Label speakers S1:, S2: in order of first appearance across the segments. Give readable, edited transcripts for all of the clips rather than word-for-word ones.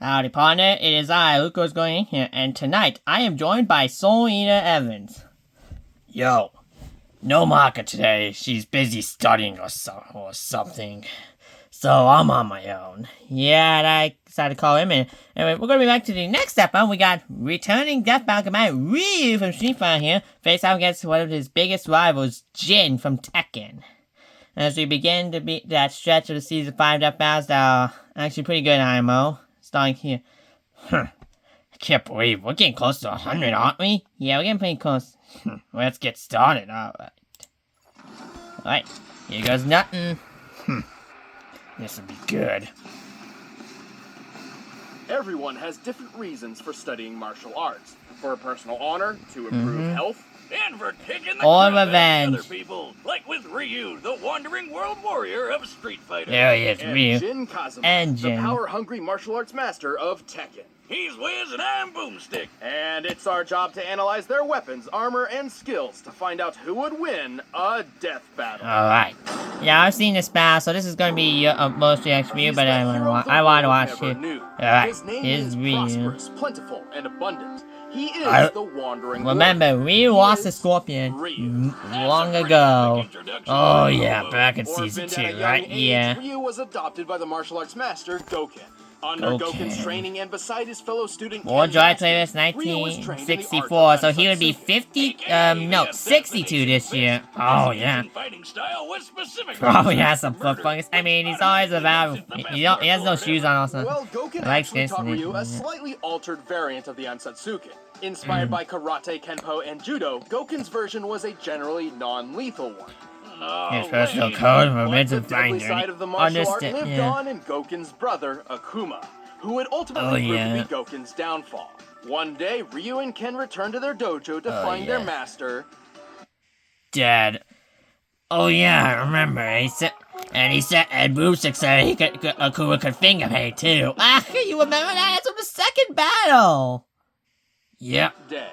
S1: Howdy, partner. It is I, Rose-Gorgon here, and tonight I am joined by Soul Eater Evans. Yo, no Maka today. She's busy studying or something. So I'm on my own. Yeah, and I decided to call him in. Anyway, we're going to be back to the next episode. We got returning Death Battle Command Ryu from Street Fighter here, face off against one of his biggest rivals, Jin from Tekken. As we begin to beat that stretch of the Season 5 Death Battles that are actually pretty good IMO. Starting here. I can't believe we're getting close to 100, aren't we? Yeah, we're getting pretty close. Let's get started. Alright, here goes nothing. This will be good.
S2: Everyone has different reasons for studying martial arts. For personal honor, to improve health, and for kicking the
S1: Or
S2: crap
S1: revenge.
S2: out of other people, like with Ryu, the wandering world warrior of Street Fighter.
S1: There he is,
S2: and
S1: Ryu.
S2: Jin Kazuma,
S1: And
S2: the
S1: Jin.
S2: power-hungry martial arts master of Tekken. He's Wiz and I'm Boomstick. And it's our job to analyze their weapons, armor, and skills to find out who would win a death battle.
S1: Alright. Yeah, I've seen this battle, so this is going to be mostly actually you, but I want to watch it. Alright,
S2: His name
S1: here's
S2: is
S1: Ryu.
S2: prosperous, plentiful, and abundant. He is the wandering
S1: Remember,
S2: warrior.
S1: Ryu
S2: He
S1: lost the
S2: is
S1: Scorpion
S2: Ryu.
S1: long ago. Oh yeah, back in Season
S2: Orphaned at a
S1: 2,
S2: young
S1: right?
S2: age,
S1: Yeah.
S2: Ryu was adopted by the martial arts master Goken. Under Goken's training and beside his fellow student
S1: War
S2: Ken
S1: Dry
S2: Master,
S1: Playlist
S2: Ryu was trained in the art
S1: 1964,
S2: of
S1: so he would be
S2: Tansatsu.
S1: 62 this year. Oh yeah. Probably has some foot fungus. I mean, he's always about. He has no shoes on also.
S2: Well, Goken
S1: I like
S2: actually
S1: this
S2: taught
S1: and
S2: Ryu a
S1: this.
S2: slightly altered variant of the Ansatsuken. Inspired by karate, kenpo, and judo, Goken's version was a generally non-lethal one.
S1: His personal code for
S2: But
S1: mental
S2: the deadly
S1: finder.
S2: side of the martial art
S1: Understand?
S2: lived
S1: Yeah.
S2: on in Goken's brother, Akuma, who would ultimately prove to be Goken's downfall. One day, Ryu and Ken returned to their dojo to find their master,
S1: Dad. Oh yeah, I remember. And Boomstick said Akuma could finger paint too. Ah, you remember that? That's from the second battle. Yep.
S2: dead.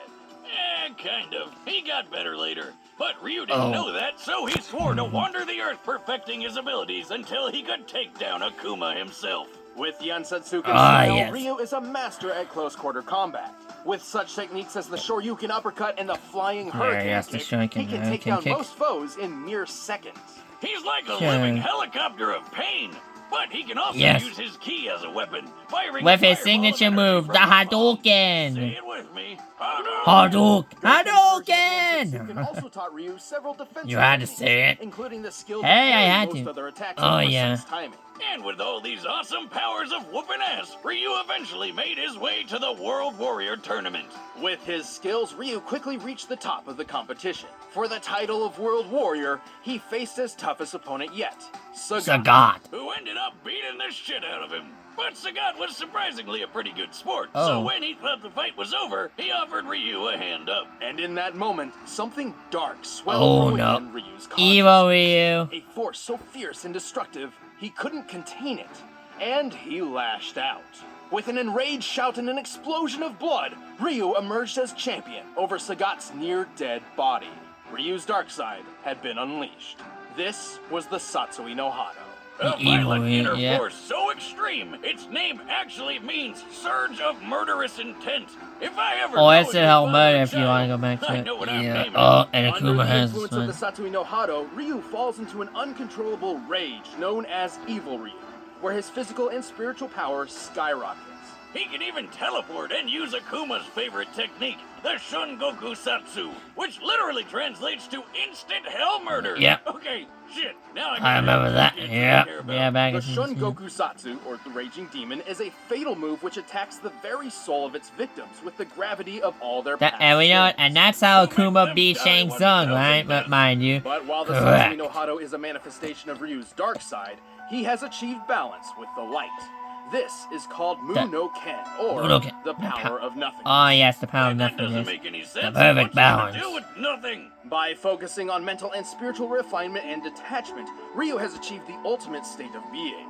S3: Kind of. He got better later. But Ryu didn't know that, so he swore to wander the earth perfecting his abilities until he could take down Akuma himself.
S2: With the Ansatsuken style,
S1: yes.
S2: Ryu is a master at close-quarter combat. With such techniques as the Shoryuken uppercut and the flying hurricane
S1: yes, the
S2: kick,
S1: Shoryuken
S2: he can take down
S1: kick.
S2: most foes in mere seconds.
S3: He's like a
S1: Sure.
S3: living helicopter of pain. But he can also
S1: Yes.
S3: use his ki as a weapon, firing
S1: With his
S3: a fireball
S1: signature
S3: of energy
S1: move, the
S3: from his palm. Say
S1: Hadouken.
S3: it with me.
S2: Hadouken
S1: Hadouken.
S2: also taught Ryu several defensive
S1: You had to
S2: techniques,
S1: say it.
S2: including the skill to
S1: Hey, I
S2: parry
S1: had
S2: most
S1: to.
S2: other attacks
S1: Oh,
S2: with
S1: yeah.
S2: precise timing.
S3: And with all these awesome powers of whooping ass, Ryu eventually made his way to the World Warrior Tournament.
S2: With his skills, Ryu quickly reached the top of the competition. For the title of World Warrior, he faced his toughest opponent yet, Sagat.
S1: Sagat.
S3: Who ended up beating the shit out of him. But Sagat was surprisingly a pretty good sport,
S1: Oh.
S3: so when he thought the fight was over, he offered Ryu a hand up.
S2: And in that moment, something dark swelled from within Ryu's conscience.
S1: Evil Ryu.
S2: A force so fierce and destructive, he couldn't contain it. And he lashed out. With an enraged shout and an explosion of blood, Ryu emerged as champion over Sagat's near-dead body. Ryu's dark side had been unleashed. This was the Satsui no Hado.
S3: A
S1: Evil
S3: violent
S1: Ryu,
S3: inner
S1: yeah.
S3: force so extreme, its name actually means surge of murderous intent. If I ever
S1: Oh,
S3: know
S1: it's
S3: you
S1: a hell
S3: father
S1: murder
S3: a
S1: if you want to
S3: child,
S1: go back to
S3: I
S1: it.
S3: know what I'm
S1: Yeah.
S3: naming
S1: Oh, and
S2: Under
S1: Akuma
S2: the
S1: has
S2: influence
S1: this
S2: of
S1: one.
S2: the Satsui no Hado, Ryu falls into an uncontrollable rage known as Evil Ryu, where his physical and spiritual power skyrockets.
S3: He can even teleport and use Akuma's favorite technique, the Shungoku Satsu, which literally translates to instant hell murder.
S1: Yep.
S3: Okay, shit. Now
S1: I remember that.
S3: Yeah.
S1: Yeah, back
S2: The
S1: in Season 2.
S2: Shungoku Satsu, or the Raging Demon, is a fatal move which attacks the very soul of its victims with the gravity of all their past
S1: And we know,
S2: sins.
S1: and that's how Akuma beat Shang Tsung, right? But mind you,
S2: But while the
S1: correct.
S2: Satsui no Hado is a manifestation of Ryu's dark side, he has achieved balance with the light. This is called Mu no Ken, or
S1: Muno-ken.
S2: the power of nothing.
S1: Oh yes, the power of
S3: That
S1: nothing
S3: doesn't
S1: is.
S3: make any sense.
S1: perfect
S3: What's it
S1: balance.
S3: to do with nothing?
S2: By focusing on mental and spiritual refinement and detachment, Ryu has achieved the ultimate state of being.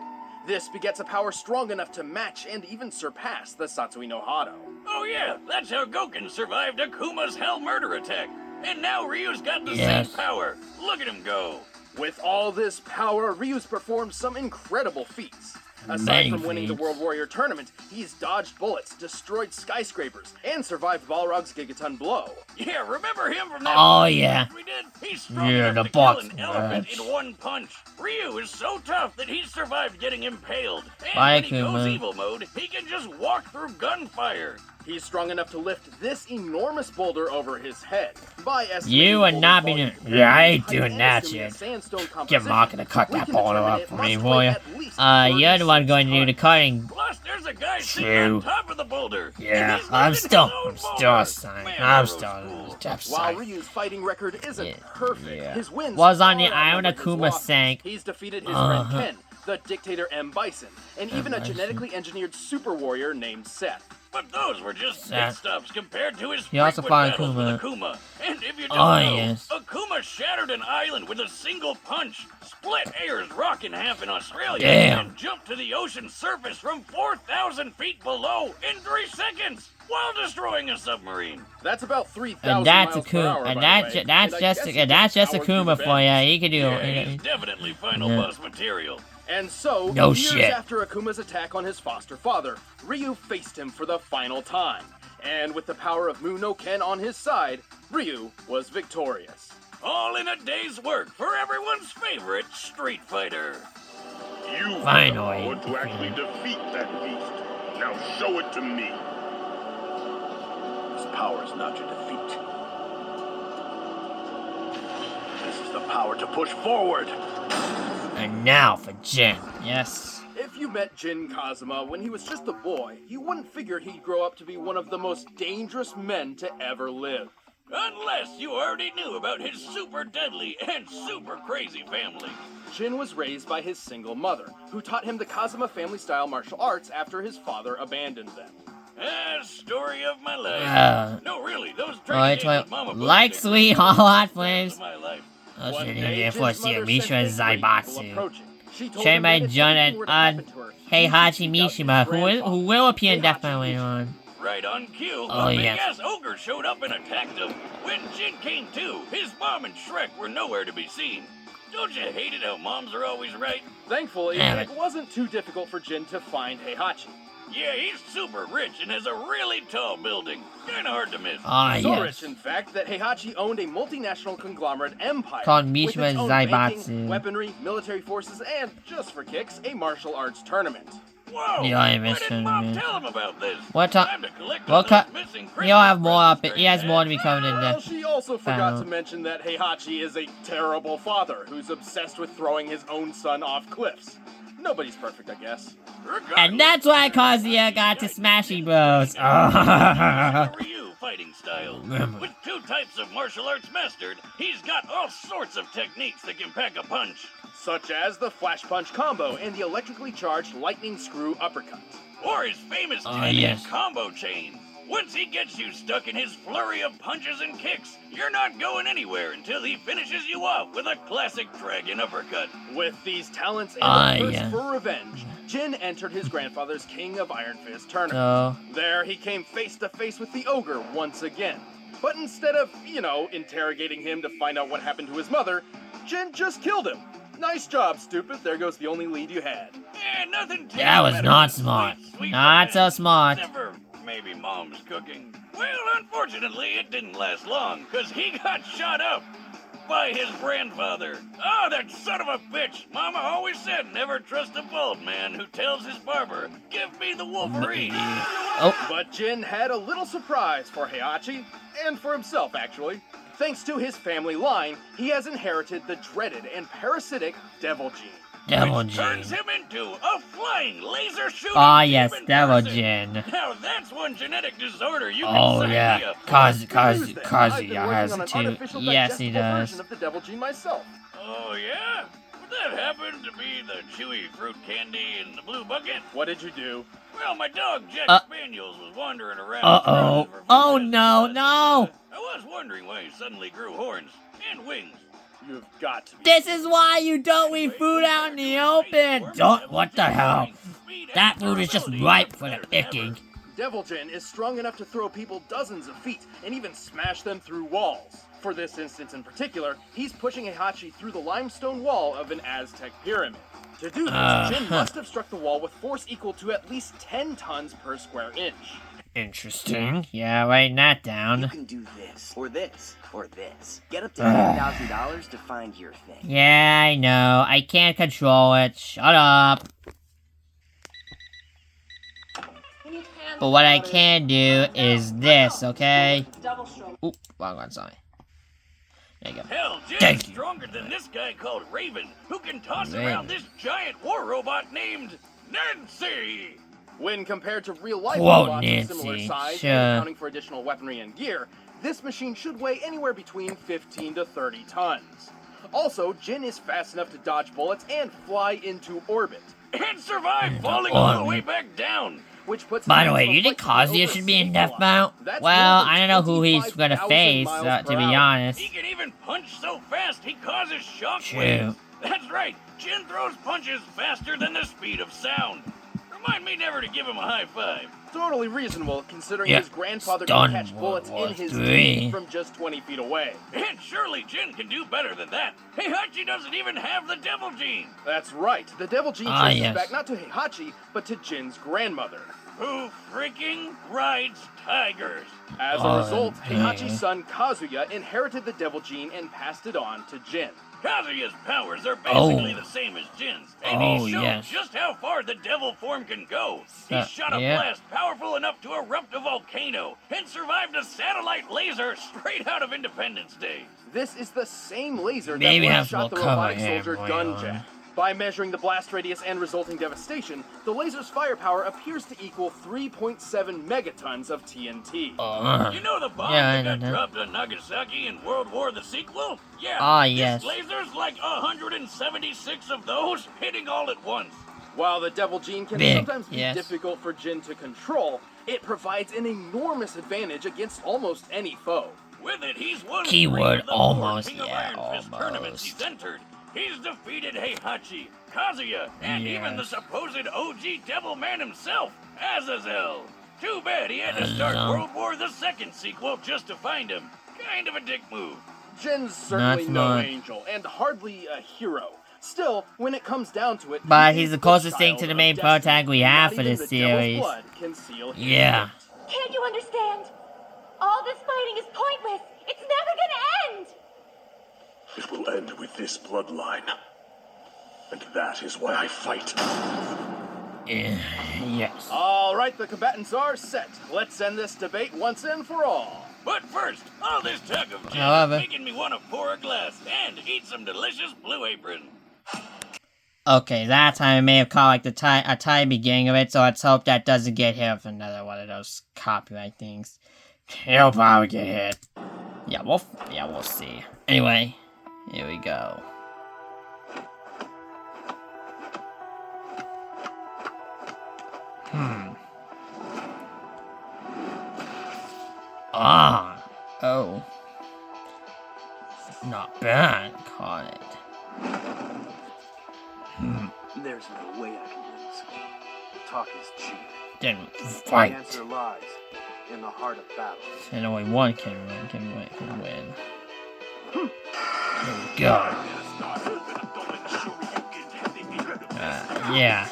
S2: This begets a power strong enough to match and even surpass the Satsui no Hado.
S3: Oh yeah, that's how Goken survived Akuma's hell murder attack. And now Ryu's got the
S1: Yes.
S3: same power. Look at him go.
S2: With all this power, Ryu's performed some incredible feats. Aside from winning the World Warrior tournament, he's dodged bullets, destroyed skyscrapers, and survived Balrog's gigaton blow.
S3: Yeah, remember him from that
S1: yeah.
S3: we did? He's strong
S1: Yeah,
S3: enough
S1: the
S3: to kill
S1: box
S3: an elephant
S1: match.
S3: in one punch. Ryu is so tough that he survived getting impaled. And
S1: Bye,
S3: when he goes
S1: Kuma.
S3: evil mode, he can just walk through gunfire.
S2: He's strong enough to lift this enormous boulder over his head. By
S1: You are not being. Yeah, I ain't doing that shit.
S2: Get
S1: Get Mark to cut that boulder up for me, will ya? You're the one going to do the cutting.
S3: Plus, there's a guy sitting on top of the boulder.
S1: Yeah,
S3: He's
S1: I'm
S3: lifting
S1: still
S3: his own boulder.
S1: saying.
S3: Man,
S1: I'm
S3: that
S1: still
S3: was
S1: just
S2: While
S1: saying.
S2: Ryu's fighting record isn't perfect, his wins
S1: Was on the
S2: far
S1: island
S2: outnumber his
S1: Akuma
S2: losses.
S1: sank.
S2: He's defeated his friend Ken, the dictator M. Bison, and even a genetically engineered super warrior named Seth.
S3: But those were just pit stops compared to his
S1: He also
S3: frequent
S1: fought
S3: battles with
S1: Akuma.
S3: Akuma. And if you don't
S1: Oh,
S3: know,
S1: yes.
S3: Akuma shattered an island with a single punch, split Ayer's rock in half in Australia,
S1: Damn.
S3: and jumped to the ocean's surface from 4,000 feet below in 3 seconds while destroying a submarine.
S2: That's about 3,000
S1: And that's
S2: miles per hour,
S1: Akuma. And
S2: by
S1: that's
S2: the way.
S1: that's
S2: And I
S1: just
S2: guess
S1: that's just
S2: it's
S1: Akuma
S2: our
S1: for ya. He can do.
S3: Yeah,
S1: he-
S3: he's definitely final
S1: Yeah.
S3: boss material.
S2: And so,
S1: No
S2: years
S1: shit.
S2: after Akuma's attack on his foster father, Ryu faced him for the final time. And with the power of Mu no Ken on his side, Ryu was victorious.
S3: All in a day's work for everyone's favorite Street Fighter.
S4: You
S1: Finally.
S4: have the power to actually defeat that beast. Now show it to me.
S2: This power is not your defeat. This is the power to push forward.
S1: And now for Jin. Yes.
S2: If you met Jin Kazuma when he was just a boy, you wouldn't figure he'd grow up to be one of the most dangerous men to ever live.
S3: Unless you already knew about his super deadly and super crazy family.
S2: Jin was raised by his single mother, who taught him the Kazuma family-style martial arts after his father abandoned them.
S3: Story of my life. No, really, those
S1: Alright,
S3: training games with Mama
S1: like
S3: Bush
S1: sweet hot flames.
S3: of my life.
S1: That's
S2: One
S1: the
S2: day,
S1: name
S2: Jin's
S1: for
S2: mother
S1: Mishra
S2: sensed a great evil
S1: Zaibatsu.
S2: approaching. She told
S1: Trained
S2: him
S1: by
S2: that if
S1: Jun
S2: anything
S1: and
S2: were to happen to her, he
S1: Heihachi
S2: should seek out his
S1: Mishima, who
S2: grandfather,
S1: will appear in
S2: Heihachi
S1: Death Metal later
S2: Mishima.
S1: on.
S3: Right on cue,
S1: Oh,
S3: a
S1: yes.
S3: big-ass ogre showed up and attacked him. When Jin came to, his mom and Shrek were nowhere to be seen. Don't you hate it how moms are always right?
S2: Thankfully,
S1: Damn
S2: it wasn't too difficult for Jin to find Heihachi.
S3: Yeah, he's super rich and has a really tall building. Kinda hard to miss.
S1: Ah,
S2: So
S1: yes.
S2: rich, in fact, that Heihachi owned a multinational conglomerate empire
S1: Called
S2: with
S1: Mishima
S2: its own
S1: Zaibatsu.
S2: banking, weaponry, military forces, and, just for kicks, a martial arts tournament.
S3: Whoa!
S1: Yeah, I
S3: Why
S1: missed
S3: didn't Mom
S1: tournament.
S3: tell him about this?
S1: What
S3: Time to collect
S1: What
S3: all those
S1: cut?
S3: missing
S1: He'll have more up.
S3: Christmas
S1: He has
S3: presents,
S1: more to be coming in
S2: Well,
S1: there.
S2: she also forgot
S1: Found.
S2: to mention that Heihachi is a terrible father who's obsessed with throwing his own son off cliffs. Nobody's perfect, I guess.
S1: And that's why Kazuya got to Smashy Bros.
S3: Ryu fighting style. With 2 types of martial arts mastered, he's got all sorts of techniques that can pack a punch.
S2: Such as the flash punch combo and the electrically charged lightning screw uppercut.
S3: Or his famous 10-hit
S1: yes.
S3: combo chain. Once he gets you stuck in his flurry of punches and kicks, you're not going anywhere until he finishes you off with a classic dragon uppercut.
S2: With these talents and a thirst
S1: yeah.
S2: for revenge, Jin entered his grandfather's King of Iron Fist tournament.
S1: So,
S2: There, he came face to face with the ogre once again. But instead of, interrogating him to find out what happened to his mother, Jin just killed him. Nice job, stupid. There goes the only lead you had.
S3: Nothing tastes
S1: that was
S3: better
S1: not
S3: than
S1: smart.
S3: sweet
S1: Not so
S3: revenge.
S1: smart.
S3: Except for maybe Mom's cooking. Well, unfortunately, it didn't last long, because he got shot up by his grandfather. Oh, that son of a bitch! Mama always said never trust a bald man who tells his barber, give me the Wolverine.
S1: Oh,
S2: But Jin had a little surprise for Heihachi, and for himself, actually. Thanks to his family line, he has inherited the dreaded and parasitic Devil Gene.
S1: Devil
S3: Which turns
S1: Jin.
S3: him into a flying laser shooting
S1: Ah, yes,
S3: demon
S1: Devil
S3: person.
S1: Jin.
S3: Now that's one genetic disorder you can
S1: Oh,
S3: sign me
S1: yeah.
S3: up for.
S2: Good news, then. I've been
S1: Kazuya
S2: working
S1: has
S2: on
S1: it
S2: an
S1: too.
S2: artificial
S1: Yes, he
S2: digestible
S1: does.
S2: version of the Devil Gene myself.
S3: Oh, yeah? Would that happen to be the chewy fruit candy in the blue bucket?
S2: What did you do?
S3: Well, my dog Jack Spaniels was wandering around.
S1: Uh-oh.
S3: for food
S1: Oh,
S3: last
S1: no,
S3: night,
S1: no.
S3: I was wondering why he suddenly grew horns and wings.
S2: You've got to be.
S1: This is why you don't eat food out in the open. Don't. What the hell? That food is just ripe for the picking.
S2: Devil Jin is strong enough to throw people dozens of feet and even smash them through walls. For this instance in particular, he's pushing Heihachi through the limestone wall of an Aztec pyramid. To do this, Jin must have struck the wall with force equal to at least 10 tons per square inch.
S1: Interesting. Yeah, writing that
S5: You
S1: down.
S5: can do this, or this, or this. Get up to $10,000 to find your thing.
S1: Yeah, I know. I can't control it. Shut up. But what I can do is this, okay? Oop, wrong one, sorry. There you go.
S3: Hell, Jin's
S1: Thank you.
S3: stronger than this guy called Raven, who can toss
S1: Raven.
S3: around this giant war robot named Nancy.
S2: When compared to real-life
S1: Whoa,
S2: robots of similar
S1: Nancy,
S2: size
S1: sure.
S2: and accounting for additional weaponry and gear, this machine should weigh anywhere between 15 to 30 tons. Also, Jin is fast enough to dodge bullets and fly into orbit,
S3: And survive falling all the way
S1: orbit.
S3: back down.
S2: which puts
S1: By the
S2: him
S1: way,
S2: into
S1: you
S2: a
S1: think
S2: flight speed
S1: Kazuya
S2: over
S1: should be in
S2: sea
S1: Death
S2: level.
S1: Mount?
S2: That's
S1: Well,
S2: more than
S1: I don't know who he's gonna
S2: 25,000
S1: face,
S2: miles
S1: to
S2: per
S1: be
S2: hour.
S1: honest.
S3: He can even punch so fast he causes shockwaves.
S1: True.
S3: That's right, Jin throws punches faster than the speed of sound. Remind me never to give him a high five.
S2: Totally reasonable, considering
S1: Yeah,
S2: his grandfather
S1: stun
S2: could catch bullets
S1: World
S2: in his
S1: War III.
S2: teeth from just 20 feet away.
S3: And surely Jin can do better than that. Heihachi doesn't even have the devil gene.
S2: That's right, the devil gene
S1: Ah,
S2: traces
S1: yes.
S2: back not to Heihachi, but to Jin's grandmother.
S3: Who freaking rides tigers?
S2: As a
S1: Oh,
S2: result,
S1: dang.
S2: Heihachi's son Kazuya inherited the devil gene and passed it on to Jin.
S3: Kazuya's powers are basically
S1: Oh.
S3: the same as Jin's, and
S1: Oh,
S3: he showed
S1: yes.
S3: just how far the devil form can go. He shot a
S1: yeah.
S3: blast powerful enough to erupt a volcano and survived a satellite laser straight out of Independence Day.
S2: This is the same laser
S1: Maybe
S2: that
S1: have
S2: shot the
S1: some cover
S2: robotic
S1: here
S2: soldier
S1: going
S2: Gunjack.
S1: on.
S2: By measuring the blast radius and resulting devastation, the laser's firepower appears to equal 3.7 megatons of TNT.
S3: You know the bomb
S1: Yeah, I
S3: that got
S1: know that.
S3: dropped on Nagasaki in World War the sequel? Yeah.
S1: Ah, yes.
S3: This laser's like 176 of those hitting all at once.
S2: While the devil gene can
S1: Big,
S2: sometimes be
S1: yes.
S2: difficult for Jin to control, it provides an enormous advantage against almost any foe.
S3: With it, he's won
S1: Keyword
S3: 3 of the
S1: almost,
S3: 4 King
S1: yeah,
S3: of Iron Fist tournaments he's
S1: almost.
S3: entered. He's defeated Heihachi, Kazuya, and even the
S1: Yes.
S3: supposed OG Devil Man himself, Azazel. Too bad he had to start
S1: Azazel.
S3: World War II sequel just to find him. Kind of a dick move.
S2: Jin's certainly
S1: That's
S2: no
S1: not-
S2: angel, and hardly a hero. Still, when it comes down to it,
S1: But
S2: he
S1: he's
S2: is
S1: the closest thing
S2: child
S1: to the
S2: of
S1: main
S2: destiny.
S1: protagonist we
S2: Not
S1: have for
S2: even
S1: this
S2: the devil's
S1: series.
S2: blood can seal his
S1: Yeah.
S2: fate.
S6: Can't you understand? All this fighting is pointless. It's never gonna end.
S4: It will end with this bloodline. And that is why I fight.
S1: Yes.
S2: All right, the combatants are set. Let's end this debate once and for all.
S3: But first, all this talk of gin
S1: However-
S3: is making me want to pour a glass and eat some delicious Blue Apron.
S1: Okay, that time I may have caught like a tiny beginning of it, so let's hope that doesn't get hit with another one of those copyright things. He'll probably get hit. Yeah, we'll see. Anyway, here we go. Oh. Not bad, caught it.
S5: There's no way I can lose. Talk is cheap.
S1: Then
S5: The
S1: fight.
S5: answer lies in the heart of battle.
S1: And only one can win. Here we go. Yeah.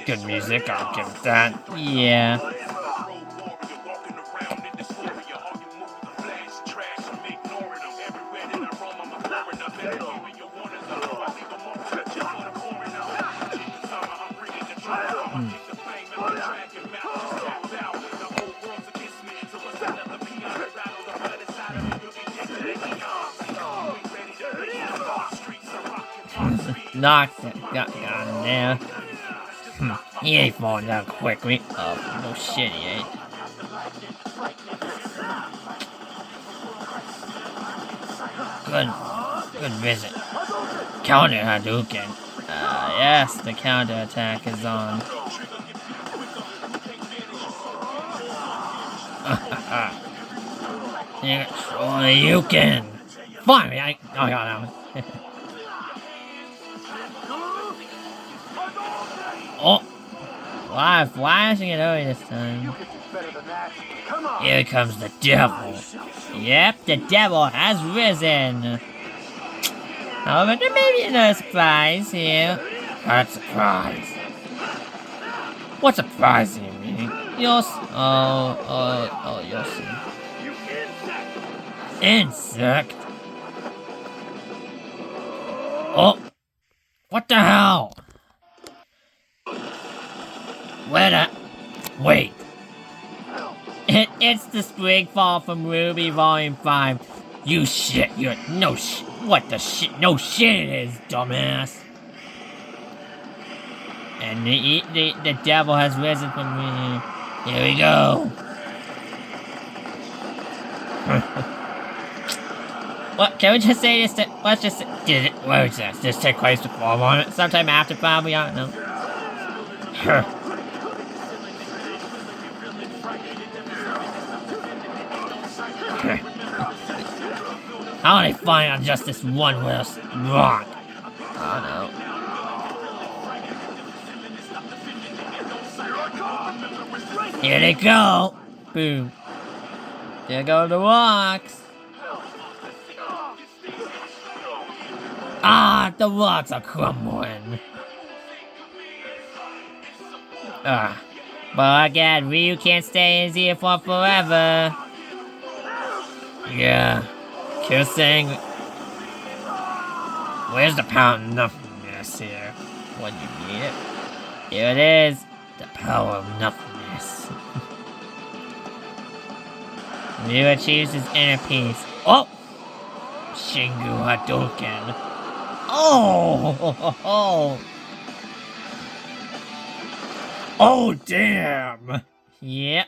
S1: Good music, I'll give it that. Yeah. Knocked it. Got him there. He ain't falling down quickly. Oh, no shit, he ain't. Good visit. Counter Hadouken. Yes, the counter attack is on. Yeah, only you can. Finally, oh my god, oh, why flashing it over this time? Here comes the devil. Yep, the devil has risen. However, there may be another surprise here. What surprise? What surprise do you mean? You'll you'll see. Insect? Oh! What the hell? Wait. It's the spring fall from Ruby Volume 5. You shit, what the shit? No shit it is, dumbass. And the devil has risen from me. Here we go. What? Can we just say this? Let's just did it. What was this? Just take place before moment, sometime after, probably. I don't know. How are they flying on just this one little rock? I don't know. Here they go! Boom. There go the rocks. Ah, the rocks are crumbling. But again, Ryu can't stay in here for forever. Yeah. Kissing. Where's the power of nothingness here? What do you need it? Here it is. The power of nothingness. Ryu achieves his inner peace. Oh! Shingu Hadouken. Oh! Oh, damn! Yep.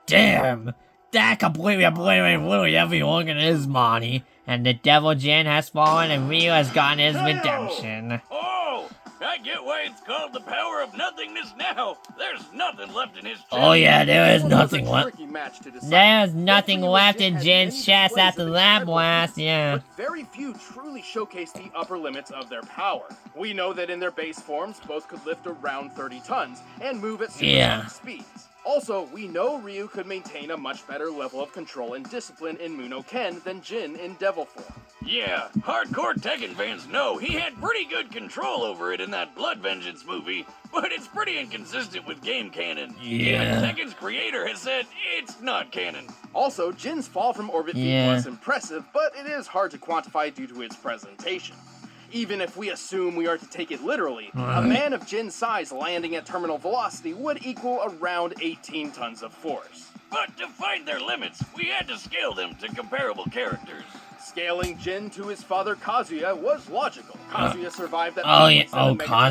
S1: Damn! That completely obliterated literally every organ in his body. And the Devil Jin has fallen and Ryu has gotten his redemption.
S3: Oh! I get why it's called the power of nothingness now. There's nothing left in his chest.
S1: Oh yeah, there is nothing
S2: It was a
S1: left.
S2: tricky match to decide.
S1: There's nothing
S2: Ryu and
S1: left
S2: Jin
S1: in
S2: had
S1: Jin's
S2: many
S1: chest
S2: displays
S1: after
S2: of
S1: that
S2: incredible
S1: blast,
S2: feats,
S1: yeah.
S2: But very few truly showcase the upper limits of their power. We know that in their base forms, both could lift around 30 tons and move at supersonic speeds. Also, we know Ryu could maintain a much better level of control and discipline in Muno-Ken than Jin in Devil form.
S3: Yeah, hardcore Tekken fans know he had pretty good control over it in that Blood Vengeance movie, but it's pretty inconsistent with game canon.
S1: Yeah.
S3: Even Tekken's creator has said it's not canon.
S2: Also, Jin's fall from orbit feat was impressive, but it is hard to quantify due to its presentation. Even if we assume we are to take it literally, a man of Jin's size landing at terminal velocity would equal around 18 tons of force.
S3: But to find their limits, we had to scale them to comparable characters.
S2: Scaling Jin to his father Kazuya was logical. Kazuya survived that
S1: oh yeah,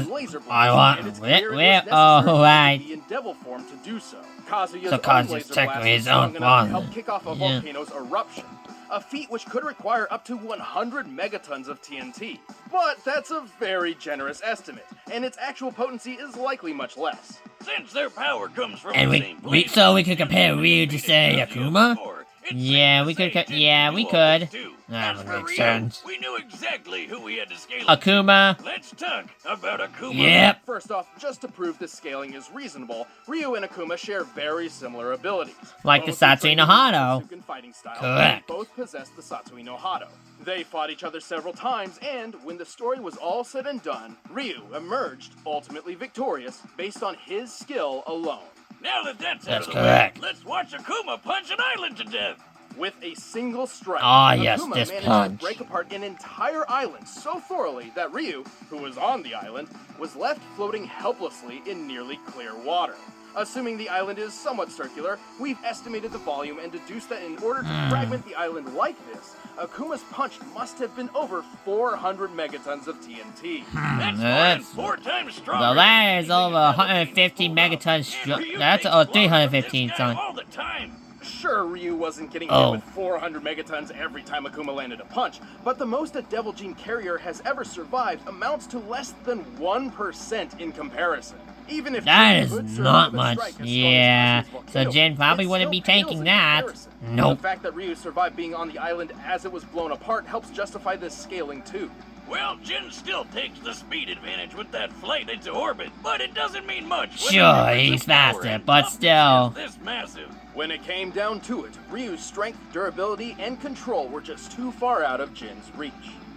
S2: laser blast,
S1: I want
S2: and it's clear it was
S1: where?
S2: necessary
S1: Oh
S2: for him
S1: right.
S2: to be in devil form to do so. Kazuya's
S1: So
S2: own
S1: Kazuya's
S2: laser
S1: technically
S2: blast
S1: his
S2: was
S1: own
S2: strong enough to
S1: father.
S2: help kick off a volcano's eruption. A feat which could require up to 100 megatons of TNT. But that's a very generous estimate, and its actual potency is likely much less.
S3: Since their power comes from
S1: And
S3: the same place,
S1: we could compare Ryu to say Akuma? Yeah, we could. Yeah, we could. That would make sense.
S3: We knew exactly who we had to scale
S1: Akuma.
S3: to. Let's talk about Akuma.
S1: Yep.
S2: First off, just to prove this scaling is reasonable, Ryu and Akuma share very similar abilities.
S1: Like the
S2: Both were
S1: Satsui
S2: trained
S1: no
S2: in the
S1: Hado.
S2: Shoryuken fighting style,
S1: Correct.
S2: and both possessed the Satsui no Hado. They fought each other several times, and when the story was all said and done, Ryu emerged ultimately victorious based on his skill alone.
S3: Now that that's out
S1: That's
S3: of the
S1: correct.
S3: way, let's watch Akuma punch an island to death.
S2: With a single strike,
S1: Ah, yes,
S2: Akuma
S1: this
S2: managed
S1: punch.
S2: to break apart an entire island so thoroughly that Ryu, who was on the island, was left floating helplessly in nearly clear water. Assuming the island is somewhat circular, we've estimated the volume and deduced that in order to fragment the island like this, Akuma's punch must have been over 400 megatons of TNT.
S3: That's 4 times stronger.
S1: Well, that is
S3: than
S1: over
S3: anything
S1: 150
S3: Devil can pull
S1: megatons.
S3: off. And Ryu
S1: That's
S3: takes
S1: 315
S3: blows from this guy
S1: tons.
S3: all the time.
S2: Sure, Ryu wasn't getting
S1: Oh.
S2: hit with 400 megatons every time Akuma landed a punch, but the most a Devil Gene carrier has ever survived amounts to less than 1% in comparison. Even if
S1: That
S2: Jin
S1: is
S2: could survive
S1: not
S2: a
S1: much.
S2: strike as strong as
S1: Yeah.
S2: Kasu's
S1: So
S2: volcano,
S1: Jin probably
S2: it
S1: wouldn't
S2: still
S1: be
S2: pales
S1: taking
S2: in
S1: that.
S2: comparison.
S1: Nope.
S2: The fact that Ryu survived being on the island as it was blown apart helps justify this scaling too.
S3: Well, Jin still takes the speed advantage with that flight into orbit, but it doesn't mean much. when the
S1: Sure,
S3: difference
S1: he's
S3: of power
S1: faster,
S3: and
S1: but
S3: toughness
S1: still.
S3: is this massive.
S2: When it came down to it, Ryu's strength, durability, and control were just too far out of Jin's reach.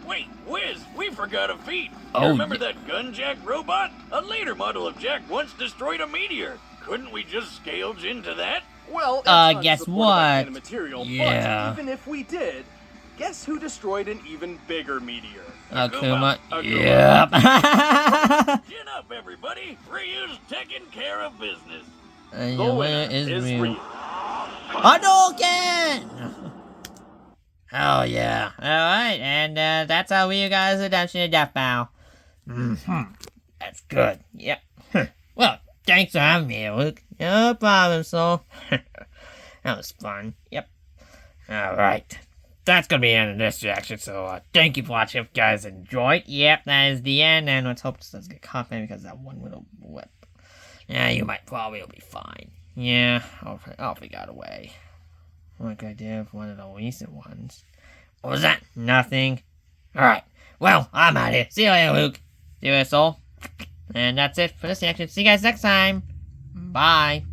S3: Wait, Wiz, we forgot a feat.
S1: Oh,
S3: You remember
S1: yeah.
S3: that gun jack robot? A later model of Jack once destroyed a meteor. Couldn't we just scale Jin to that?
S2: Well, it's
S1: Guess
S2: unsupported by
S1: what?
S2: material,
S1: Yeah.
S2: but even if we did, guess who destroyed an even bigger meteor?
S1: Akuma.
S2: Akuma.
S1: Yep.
S3: Chin up, everybody. Ryu's taking care of business.
S1: And
S2: The
S1: your
S2: winner
S1: winner is Ryu.
S2: Ryu.
S1: Hadouken! Oh yeah. Alright, and that's how Ryu got his redemption to Death Bow. That's good. Yep. Well, thanks for having me, Luke. No problem, Soul. That was fun. Yep. Alright. That's gonna be the end of this reaction, so thank you for watching. If you guys enjoyed, yep, that is the end, and let's hope this doesn't get caught maybe because of that one little blip. Yeah, you might probably will be fine. Yeah, I'll figure out a way. Like I did with one of the recent ones. What was that? Nothing. Alright, well, I'm out of here. See you later, Luke. See you later, Soul. And that's it for this reaction. See you guys next time. Bye.